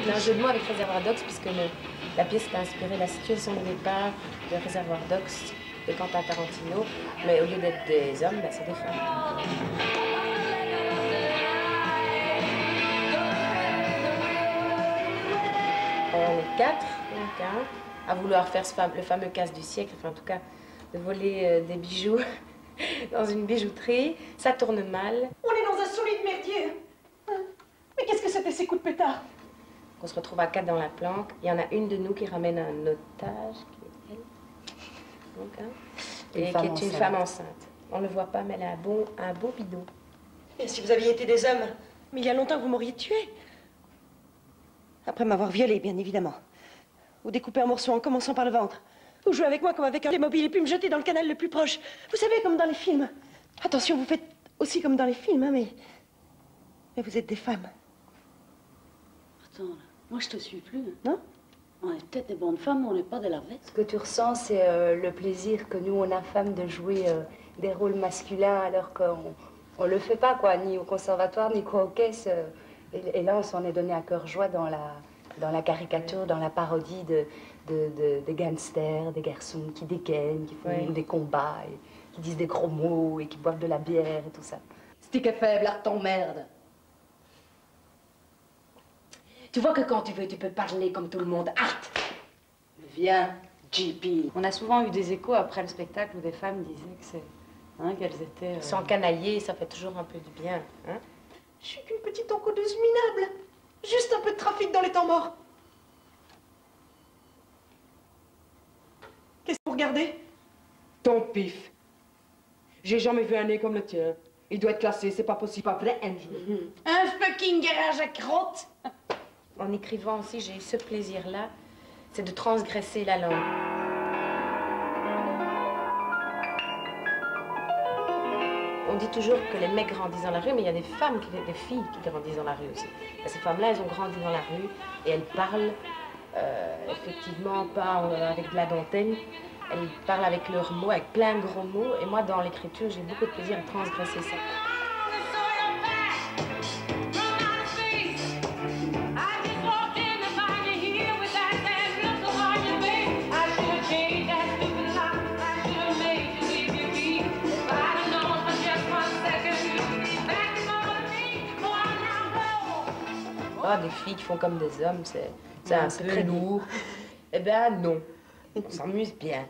Il y a un jeu de mots avec Réservoir Dogs, puisque la pièce est inspirée de la situation de départ de Réservoir Dogs de Quentin Tarantino, mais au lieu d'être des hommes, ben, c'est des femmes. On est 4, donc, hein, à vouloir faire le fameux casse du siècle, enfin en tout cas de voler des bijoux dans une bijouterie. Ça tourne mal. On est dans un solide merdier. Mais qu'est-ce que c'était ces coups de pétard? On se retrouve à 4 dans la planque. Il y en a une de nous qui ramène un otage, qui est elle. Donc, hein, et qui est une femme enceinte. On ne le voit pas, mais elle a un beau bidon. Et si vous aviez été des hommes, mais il y a longtemps que vous m'auriez tué. Après m'avoir violée, bien évidemment. Ou découpé en morceaux en commençant par le ventre. Ou jouer avec moi comme avec un Playmobil et puis me jeter dans le canal le plus proche. Vous savez, comme dans les films. Attention, vous faites aussi comme dans les films, hein, mais vous êtes des femmes. Attends, là. Moi je te suis plus. Non? On est peut-être des bonnes femmes, mais on n'est pas des larvettes. Ce que tu ressens, c'est le plaisir que nous, on a, femmes, de jouer des rôles masculins, alors qu'on le fait pas, quoi, ni au conservatoire, ni quoi aux caisses. Et là, on s'en est donné à cœur joie dans la caricature, dans la parodie des gangsters, des garçons qui dégainent, qui font des combats, et qui disent des gros mots et qui boivent de la bière et tout ça. Stick est faible, arrête ton merde. Tu vois que quand tu veux, tu peux parler comme tout le monde. Arrête. Viens, JP. On a souvent eu des échos après le spectacle où des femmes disaient que qu'elles étaient... Sans canailler, ça fait toujours un peu du bien. Hein? Je suis qu'une petite encodeuse minable. Juste un peu de trafic dans les temps morts. Qu'est-ce que vous regardez? Ton pif. J'ai jamais vu un nez comme le tien. Il doit être classé, c'est pas possible, pas vrai, Andrew? Un fucking garage à crotte. En écrivant aussi, j'ai eu ce plaisir-là, c'est de transgresser la langue. On dit toujours que les mecs grandissent dans la rue, mais il y a des femmes, des filles qui grandissent dans la rue aussi. Et ces femmes-là, elles ont grandi dans la rue et elles parlent, effectivement, pas avec de la dentelle. Elles parlent avec leurs mots, avec plein de gros mots. Et moi, dans l'écriture, j'ai beaucoup de plaisir à transgresser ça. Ah, des filles qui font comme des hommes, c'est un peu lourd. Eh ben non, on s'amuse bien.